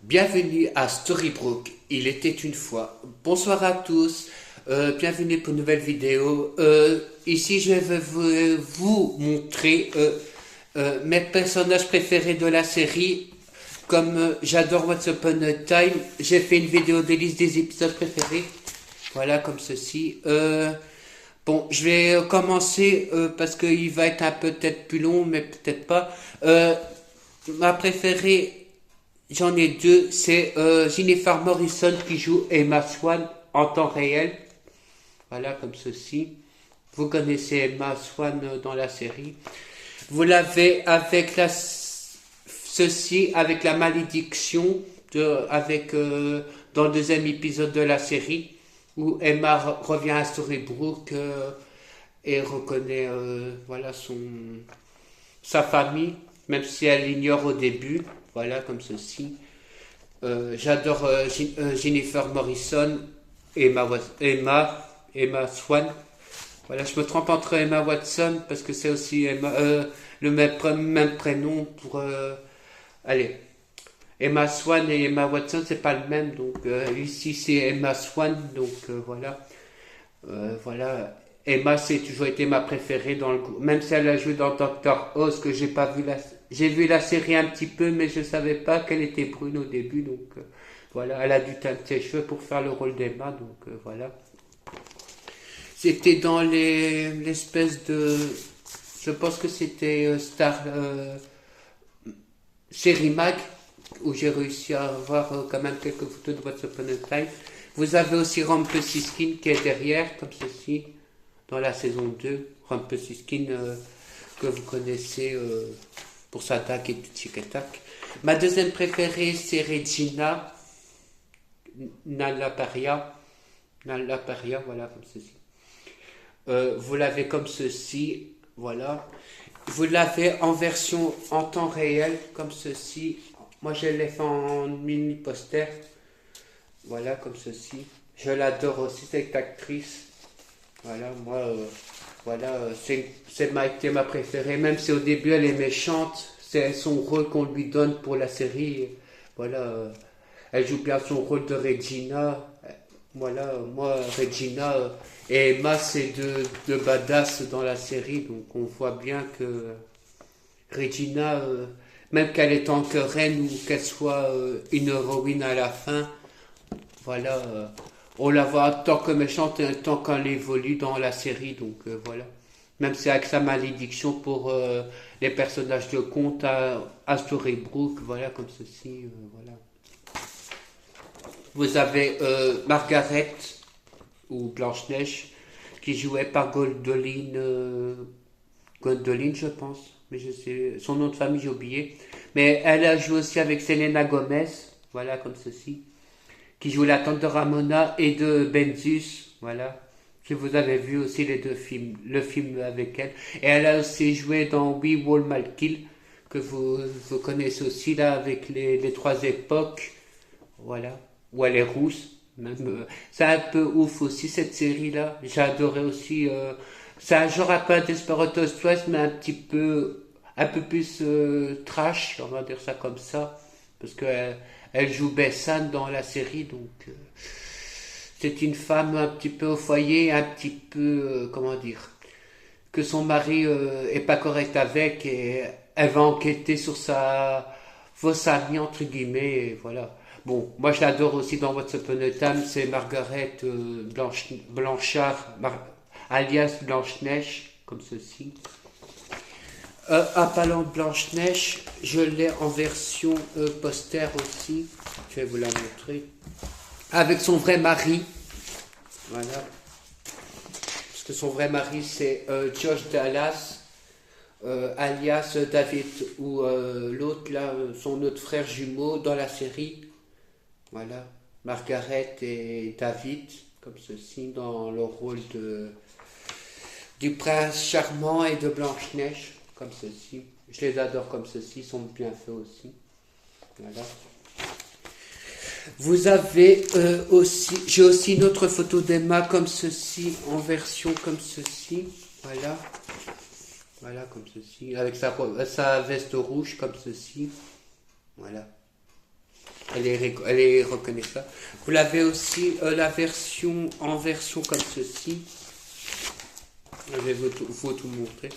Bienvenue à Storybrooke, il était une fois. Bonsoir à tous, bienvenue pour une nouvelle vidéo. Ici je vais vous montrer mes personnages préférés de la série. Comme j'adore Once Upon a Time, j'ai fait une vidéo de liste des épisodes préférés. Voilà, comme ceci. Bon, je vais commencer parce qu'il va être un peu peut-être plus long, mais peut-être pas. Ma préférée, j'en ai deux. C'est Jennifer Morrison qui joue Emma Swan en temps réel. Voilà, comme ceci. Vous connaissez Emma Swan dans la série. Vous l'avez avec ceci, avec la malédiction, dans le deuxième épisode de la série, où Emma revient à Storybrooke et reconnaît voilà, sa famille, même si elle l'ignore au début. Voilà, comme ceci. J'adore Jennifer Morrison, Emma Swan. Voilà, je me trompe entre Emma Watson parce que c'est aussi le même prénom pour. Allez, Emma Swan et Emma Watson, c'est pas le même. Donc ici c'est Emma Swan. Donc voilà. Voilà. Emma, c'est toujours été ma préférée dans le groupe. Même si elle a joué dans Doctor House, que j'ai pas vu j'ai vu la série un petit peu, mais je savais pas qu'elle était brune au début. Donc voilà, elle a dû teindre ses cheveux pour faire le rôle d'Emma. Donc voilà. C'était dans l'espèce de. Je pense que c'était Star. Série Mag, où j'ai réussi à avoir quand même quelques photos de What's Upon a Time. Vous avez aussi Rumpelstiltskin qui est derrière, comme ceci, dans la saison 2. Rumpelstiltskin que vous connaissez pour sa attaque et tout tic et tac. Ma deuxième préférée, c'est Regina Nalaparia. Nalaparia, voilà, comme ceci. Vous l'avez comme ceci, voilà. Vous l'avez en version en temps réel, comme ceci. Moi, je l'ai fait en mini poster. Voilà, comme ceci. Je l'adore aussi, cette actrice. Voilà, moi, voilà, c'est ma préférée. Même si au début, elle est méchante, c'est son rôle qu'on lui donne pour la série. Voilà, elle joue bien son rôle de Regina. Voilà, moi, Regina et Emma, c'est deux badass dans la série, donc on voit bien que Regina, même qu'elle est en que reine ou qu'elle soit une héroïne à la fin, voilà, on la voit tant que méchante et tant qu'elle évolue dans la série, donc voilà. Même si avec sa malédiction pour les personnages de conte à Storybrooke, voilà, comme ceci, voilà. Vous avez Margaret ou Blanche-Neige qui jouait par Gwendoline, je pense. Mais je sais, son nom de famille, j'ai oublié. Mais elle a joué aussi avec Selena Gomez, voilà, comme ceci, qui joue la tante de Ramona et de Benzus, voilà. Si vous avez vu aussi les deux films, le film avec elle. Et elle a aussi joué dans We Wall Mal Kill, que vous connaissez aussi, là, avec les trois époques, voilà, où elle est rousse. Même, c'est un peu ouf aussi cette série-là. J'ai adoré aussi. C'est un genre un peu un Desperate Housewives, mais un peu plus trash, on va dire ça comme ça, parce que elle joue Bessan dans la série, donc c'est une femme un petit peu au foyer, un petit peu comment dire, que son mari est pas correct avec et elle va enquêter sur sa fausse amie entre guillemets, et voilà. Bon, moi je l'adore aussi dans What's Upon a Time, c'est Margaret Blanchard, alias Blanche-Neige, comme ceci. En parlant de Blanche-Neige, je l'ai en version poster aussi, je vais vous la montrer, avec son vrai mari, voilà, parce que son vrai mari c'est Josh Dallas, alias David, ou l'autre là, son autre frère jumeau dans la série. Voilà, Margaret et David, comme ceci, dans le rôle du prince charmant et de Blanche-Neige, comme ceci. Je les adore comme ceci, ils sont bien faits aussi. Voilà. Vous avez aussi, j'ai aussi une autre photo d'Emma comme ceci, en version comme ceci. Voilà. Voilà, comme ceci, avec sa veste rouge, comme ceci. Voilà. Elle est reconnaissable. Vous l'avez aussi la version en version comme ceci. Je vais vous tout montrer.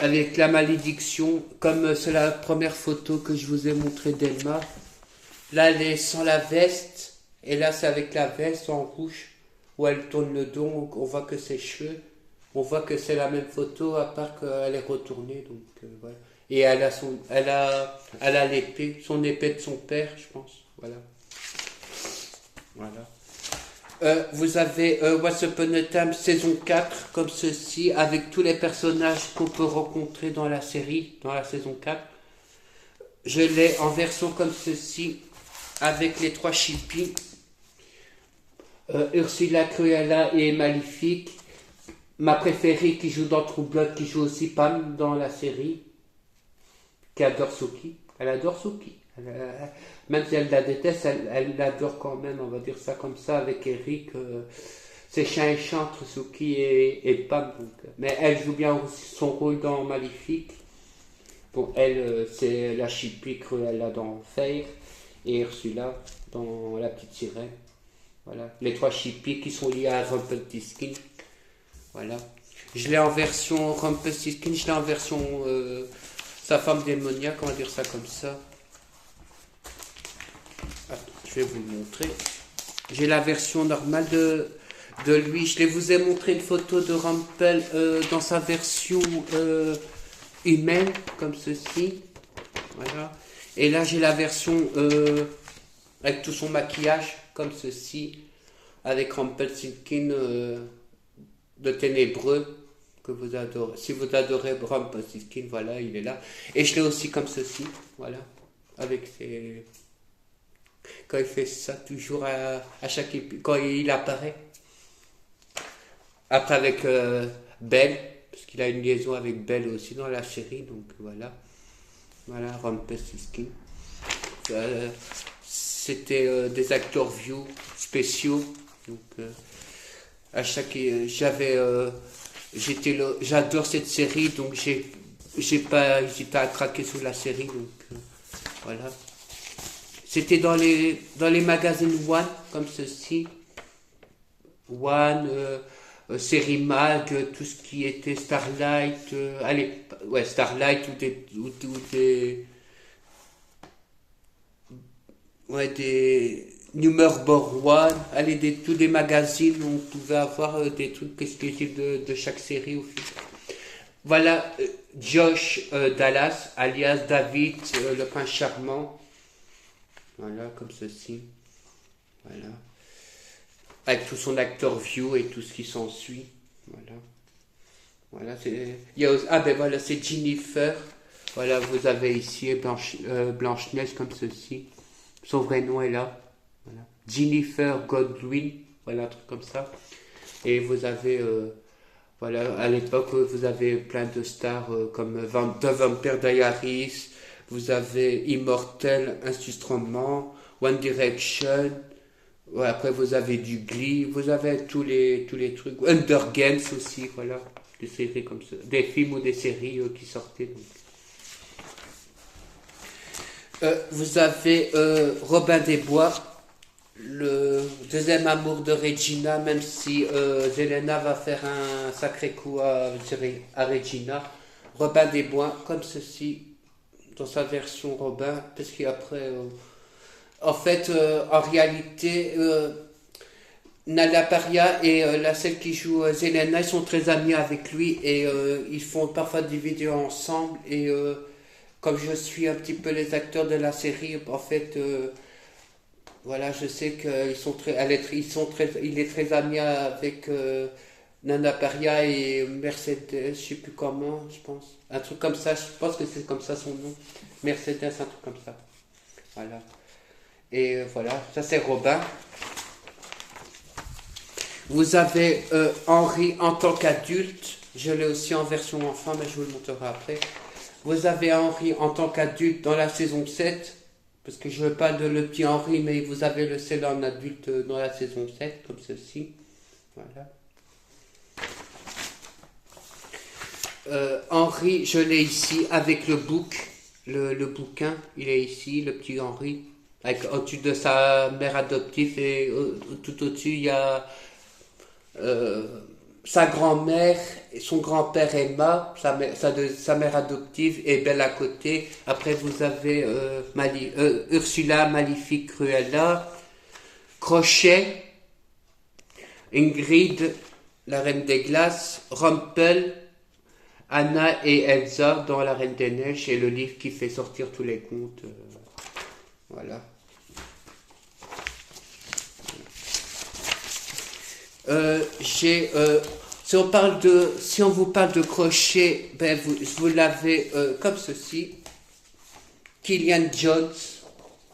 Avec la malédiction, comme c'est la première photo que je vous ai montré d'Elma. Là, elle est sans la veste. Et là, c'est avec la veste en rouge. Où elle tourne le dos. On voit que ses cheveux. On voit que c'est la même photo, à part qu'elle est retournée. Donc, voilà. Et elle a l'épée. Son épée de son père, je pense. Voilà. Voilà. Vous avez Once Upon a Time saison 4 comme ceci avec tous les personnages qu'on peut rencontrer dans la série, dans la saison 4. Je l'ai en version comme ceci avec les 3 chippies, Ursula, Cruella et Maléfique. Ma préférée qui joue dans True Blood, qui joue aussi Pam dans la série, qui adore Suki. Elle adore Suki. Même si elle la déteste, elle l'adore quand même, on va dire ça comme ça, avec Eric. C'est chien et chant entre Suki et Pam. Donc. Mais elle joue bien aussi son rôle dans Maléfique. Bon, elle, c'est la chippie Cruella dans Fire et Ursula dans La Petite Sirène. Voilà. Les 3 chippies qui sont liés à Rumpelstiltskin. Voilà. Je l'ai en version Rumpelstiltskin, je l'ai en version sa femme démoniaque, on va dire ça comme ça. Je vais vous le montrer. J'ai la version normale de lui. Je vous ai montré une photo de Rumpel dans sa version humaine, comme ceci. Voilà. Et là, j'ai la version avec tout son maquillage, comme ceci, avec Rumpelstiltskin de Ténébreux, que vous adorez. Si vous adorez Rumpelstiltskin, voilà, il est là. Et je l'ai aussi comme ceci, voilà, avec ses... Quand il fait ça, toujours à chaque épisode, quand il apparaît. Après avec Belle, parce qu'il a une liaison avec Belle aussi dans la série, donc voilà. Voilà, Rumpelstiltskin. C'était des acteurs view spéciaux. Donc à chaque j'adore cette série, donc j'ai pas hésité à craquer sur la série, donc voilà. C'était dans les magazines One, comme ceci. One, Série Mag, tout ce qui était Starlight. Starlight des Number One. Tous les magazines où on pouvait avoir des trucs exclusifs de chaque série au fil. Voilà, Josh Dallas, alias David, le prince charmant. Voilà, comme ceci. Voilà. Avec tout son acteur view et tout ce qui s'ensuit. Voilà. Voilà, c'est Jennifer. Voilà, vous avez ici Blanche-Neige comme ceci. Son vrai nom est là. Voilà. Jennifer Godwin. Voilà, un truc comme ça. Et vous avez... voilà, à l'époque, vous avez plein de stars comme The Vampire Diaries. Vous avez Immortel, Instrument, One Direction. Ouais, après, vous avez du Glee. Vous avez tous les trucs. Hunger Games aussi, voilà. Des séries comme ça. Des films ou des séries qui sortaient. Donc. Vous avez Robin des Bois, le deuxième amour de Regina, même si Zelena va faire un sacré coup à Regina. Robin des Bois, comme ceci. Dans sa version Robin, parce qu'après, en fait, en réalité, Nala Paria et celle qui joue Zelena, ils sont très amis avec lui et ils font parfois des vidéos ensemble. Et comme je suis un petit peu les acteurs de la série, en fait, voilà, je sais qu'ils sont il est très ami avec Nana Paria et Mercedes, je sais plus comment, je pense. Un truc comme ça, je pense que c'est comme ça son nom. Mercedes, un truc comme ça. Voilà. Et voilà, ça c'est Robin. Vous avez Henri en tant qu'adulte. Je l'ai aussi en version enfant, mais je vous le montrerai après. Vous avez Henri en tant qu'adulte dans la saison 7. Parce que je ne veux pas de le petit Henri, mais vous avez le seul en adulte dans la saison 7, comme ceci. Voilà. Henri, je l'ai ici avec le bouquin, il est ici, le petit Henri. au-dessus de sa mère adoptive et tout au-dessus, il y a sa grand-mère, son grand-père Emma, sa mère adoptive et Belle à côté. Après, vous avez Ursula, Maléfique, Cruella, Crochet, Ingrid, la Reine des Glaces, Rumpel, Anna et Elsa dans La Reine des Neiges et le livre qui fait sortir tous les contes. Voilà. Si on vous parle de crochet, ben vous l'avez comme ceci. Killian Jones,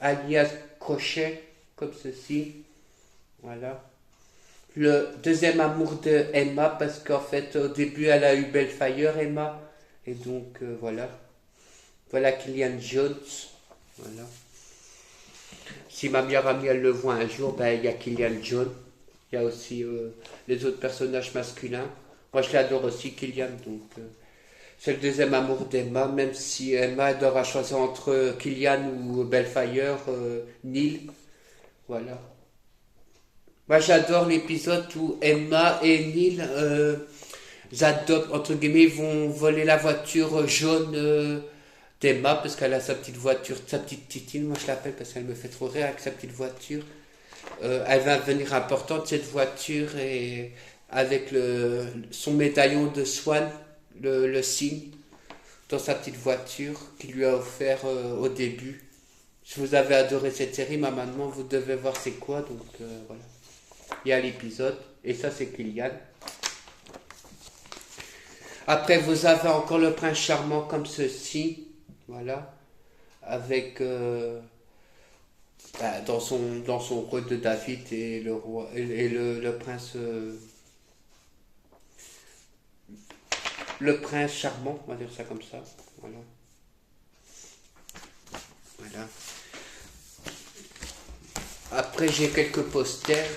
alias Crochet, comme ceci. Voilà. Le deuxième amour de Emma, parce qu'en fait, au début, elle a eu Bellfire, Emma. Et donc, voilà. Voilà Killian Jones. Voilà. Si ma meilleure amie, elle le voit un jour, ben, il y a Killian Jones. Il y a aussi les autres personnages masculins. Moi, je l'adore aussi, Killian. Donc, c'est le deuxième amour d'Emma, même si Emma devra choisir entre Killian ou Bellfire, Neil. Voilà. Moi, j'adore l'épisode où Emma et Neil adoptent, entre guillemets, ils vont voler la voiture jaune d'Emma parce qu'elle a sa petite voiture, sa petite titine, moi je l'appelle parce qu'elle me fait trop rire avec sa petite voiture. Elle va devenir importante cette voiture et avec son médaillon de Swan, le signe, dans sa petite voiture qu'il lui a offert au début. Si vous avez adoré cette série, maintenant vous devez voir c'est quoi, donc voilà. Il y a l'épisode, et ça c'est Killian. Après vous avez encore le prince charmant comme ceci, voilà, avec dans son rôle de David et le roi et le prince charmant, on va dire ça comme ça, voilà. Voilà. Après j'ai quelques posters.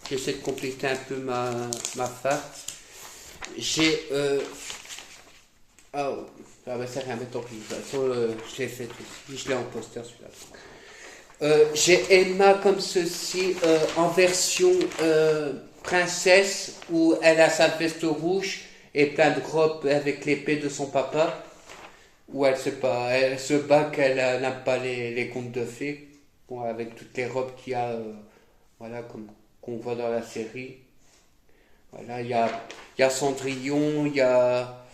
J'essaie de compléter un peu ma farce. J'ai oh, ah bah ça rien, mais tant pis. De toute façon, je l'ai fait aussi. Je l'ai en poster celui-là. J'ai Emma comme ceci en version princesse où elle a sa veste rouge et plein de robes avec l'épée de son papa. Où elle se bat qu'elle n'aime pas les contes de fées. Bon, avec toutes les robes qu'il y a, voilà, comme qu'on voit dans la série. Voilà, il y a Cendrillon, il y a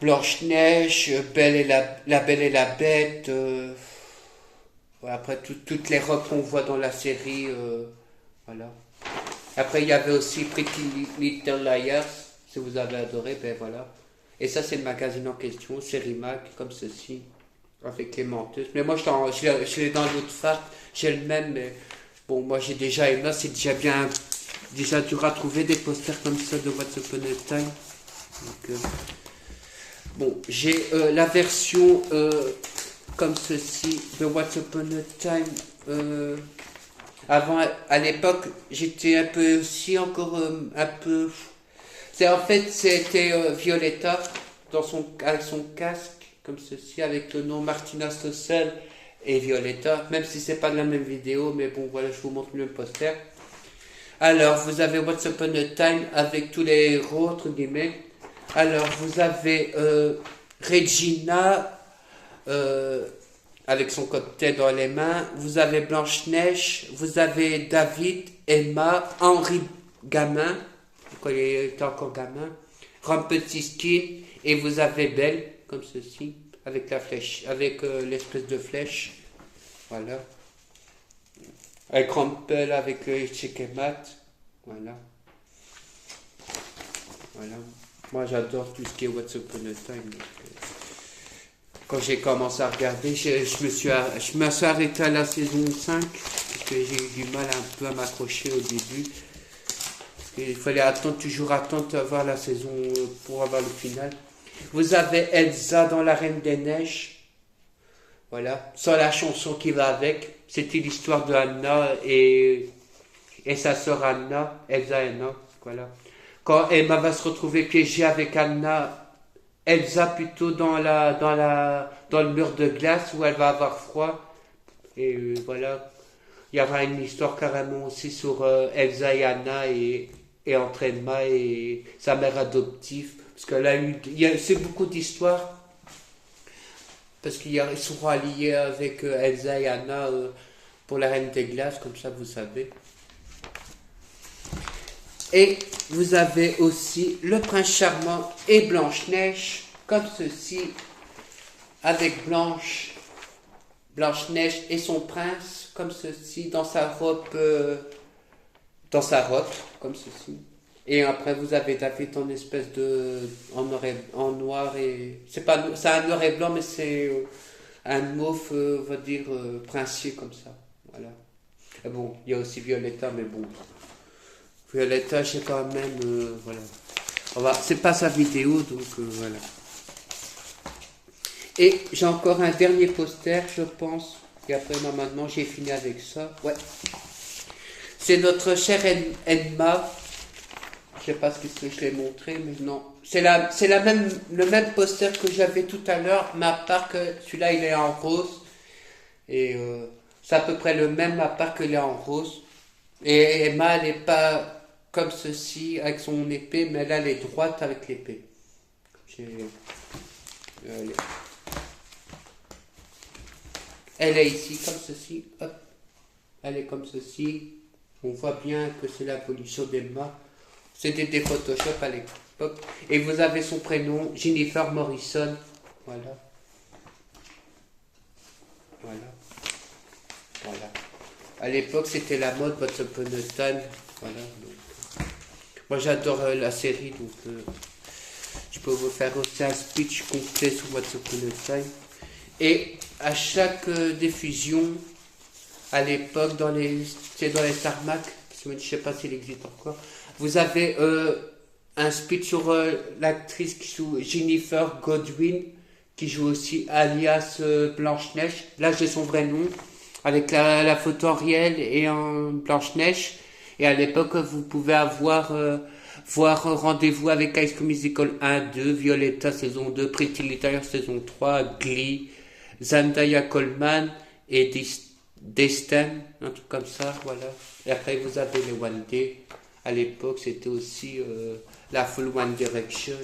Blanche-Neige, la Belle et la Bête. Voilà, après, toutes les robes qu'on voit dans la série. Voilà. Après, il y avait aussi Pretty Little Liars, si vous avez adoré, ben voilà. Et ça, c'est le magazine en question, série Mag, comme ceci, avec les menteuses. Mais moi, je l'ai dans l'autre phare, j'ai le même, mais bon, moi j'ai déjà Emma, c'est déjà dur à trouver des posters comme ça de What's Upon a Time. Donc, bon, j'ai la version comme ceci de What's Upon a Time. Avant, à l'époque, j'étais un peu aussi encore un peu. En fait, c'était Violetta avec son casque comme ceci, avec le nom Martina Stossel et Violetta, même si c'est pas de la même vidéo, mais bon voilà, je vous montre le poster. Alors vous avez What's Upon a Time avec tous les héros entre guillemets. Alors vous avez Regina avec son cocktail dans les mains, vous avez Blanche-Neige, vous avez David, Emma, Henri gamin, quand il était encore gamin, Rumpelstiltskin, et vous avez Belle comme ceci, avec la flèche, avec l'espèce de flèche, voilà. Avec Rumpel, avec Chekemat, voilà. Voilà. Moi j'adore tout ce qui est What's Upon a Time. Donc, quand j'ai commencé à regarder, je me suis arrêté à la saison 5, parce que j'ai eu du mal un peu à m'accrocher au début. Il fallait toujours attendre d'avoir la saison pour avoir le final. Vous avez Elsa dans La Reine des Neiges. Voilà. Sans la chanson qui va avec. C'était l'histoire de Anna et sa sœur Anna. Elsa et Anna. Voilà. Quand Emma va se retrouver piégée avec Anna, Elsa plutôt dans le mur de glace où elle va avoir froid. Et voilà, il y aura une histoire carrément aussi sur Elsa et Anna et entre Emma et sa mère adoptive. Parce que là, c'est beaucoup d'histoires. Parce qu'ils seront alliés avec Elsa et Anna pour la Reine des Glaces, comme ça vous savez. Et vous avez aussi le Prince Charmant et Blanche-Neige, comme ceci, avec Blanche-Neige et son prince, comme ceci, dans sa robe, comme ceci. Et après, vous avez David en espèce de, en noir et, c'est un noir et blanc, mais c'est un mauve, on va dire, princier, comme ça. Voilà. Et bon, il y a aussi Violetta, mais bon. Violetta, c'est quand même, voilà. C'est pas sa vidéo, donc voilà. Et j'ai encore un dernier poster, je pense. Et après, moi, maintenant, j'ai fini avec ça. Ouais. C'est notre chère Emma. Je sais pas ce que je l'ai montré, mais non. C'est le même poster que j'avais tout à l'heure, mais à part que celui-là, il est en rose. Et c'est à peu près le même, à part qu'il est en rose. Et Emma, elle n'est pas comme ceci, avec son épée, mais là, elle est droite avec l'épée. Elle est ici, comme ceci. Hop. Elle est comme ceci. On voit bien que c'est l'abolition d'Emma. C'était des Photoshop à l'époque. Et vous avez son prénom, Jennifer Morrison. Voilà. Voilà. Voilà. À l'époque, c'était la mode, Once Upon a Time. Voilà. Donc, moi, j'adore la série, donc je peux vous faire aussi un speech complet sur Once Upon a Time. Et à chaque diffusion, à l'époque, dans les Star Mac, je ne sais pas s'il existe encore, vous avez un speech sur l'actrice qui joue Jennifer Godwin, qui joue aussi alias Blanche-Neige. Là, j'ai son vrai nom, avec la photo en réel et en Blanche-Neige. Et à l'époque, vous pouvez voir Rendez-vous avec High School Musical 1, 2, Violetta saison 2, Pretty Little saison 3, Glee, Zendaya Coleman et Destin, un truc comme ça, voilà. Et après, vous avez les One Day. À l'époque, c'était aussi la full One Direction.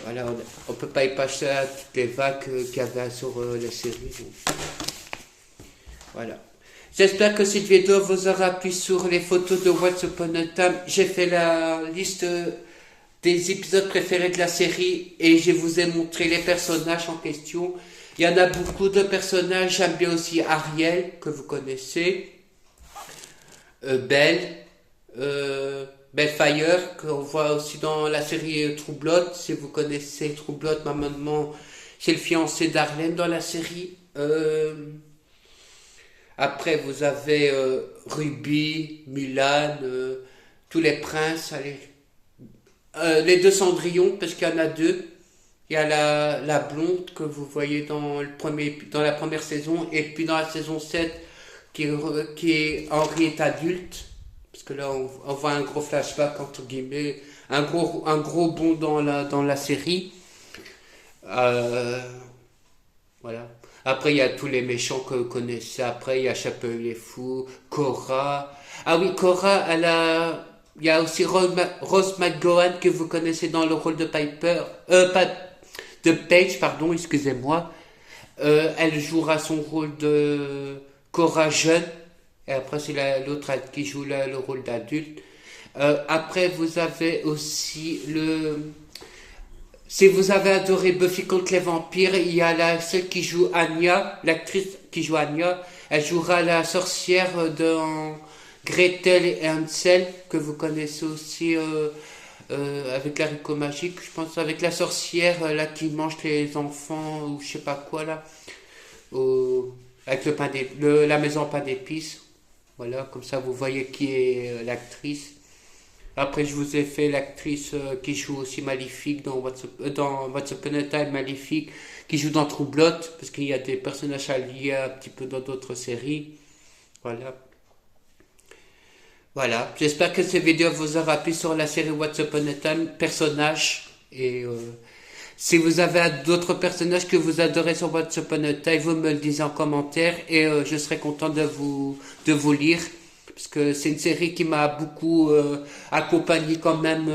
Voilà, on peut pas y passer à toutes les vagues qu'il y avait sur les séries. Donc. Voilà. J'espère que cette vidéo vous aura plu sur les photos de Once Upon a Time. J'ai fait la liste des épisodes préférés de la série et je vous ai montré les personnages en question. Il y en a beaucoup de personnages. J'aime bien aussi Ariel, que vous connaissez. Belle. Bellfire, qu'on voit aussi dans la série True Blood. Si vous connaissez True Blood, normalement, c'est le fiancé d'Harlem dans la série. Après, vous avez Ruby, Mulan, tous les princes. Allez. Les deux Cendrillon, parce qu'il y en a deux. Il y a la blonde que vous voyez dans la première saison, et puis dans la saison 7, qui est Henri est adulte. Parce que là, on voit un gros flashback, entre guillemets, un gros bond dans la série. Voilà. Après, il y a tous les méchants que vous connaissez. Après, il y a Chapelier Fou, Cora. Ah oui, Cora, il y a aussi Rose McGowan que vous connaissez dans le rôle de de Paige, pardon, excusez-moi. Elle jouera son rôle de Cora jeune. Et après, c'est l'autre qui joue le rôle d'adulte. Après, vous avez aussi si vous avez adoré Buffy contre les vampires, il y a celle qui joue Anya, l'actrice qui joue Anya. Elle jouera la sorcière dans Gretel et Hansel, que vous connaissez aussi avec l'haricot magique. Je pense avec la sorcière là qui mange les enfants ou je sais pas quoi là. Avec la maison pain d'épices. Voilà, comme ça vous voyez qui est l'actrice. Après, je vous ai fait l'actrice qui joue aussi Maléfique dans What's Upon a Time, Maléfique, qui joue dans True Blood, parce qu'il y a des personnages alliés un petit peu dans d'autres séries. Voilà. Voilà. J'espère que cette vidéo vous aura plu sur la série What's Upon a Time, personnages et Si vous avez d'autres personnages que vous adorez sur Once Upon a Time, vous me le dites en commentaire et je serai content de vous lire. Parce que c'est une série qui m'a beaucoup accompagné quand même.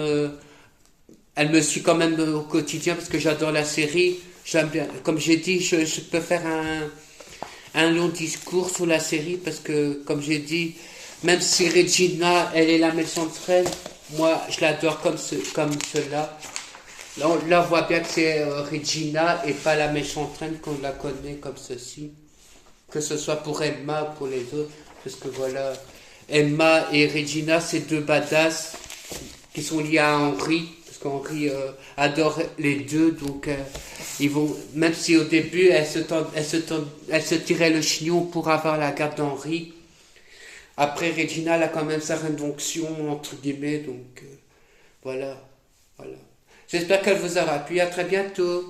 Elle me suit quand même au quotidien parce que j'adore la série. J'aime bien. Comme j'ai dit, je peux faire un long discours sur la série parce que, comme j'ai dit, même si Regina, elle est la méchante reine, moi, je l'adore comme cela. Là, on voit bien que c'est Regina et pas la méchante reine qu'on la connaît comme ceci. Que ce soit pour Emma ou pour les autres. Parce que voilà, Emma et Regina, c'est deux badass qui sont liés à Henry. Parce qu'Henry adore les deux. Donc, ils vont, même si au début, elle se tirait le chignon pour avoir la garde d'Henry. Après, Regina, elle a quand même sa rédemption, entre guillemets. Donc, voilà. Voilà. J'espère qu'elle vous aura plu. À très bientôt.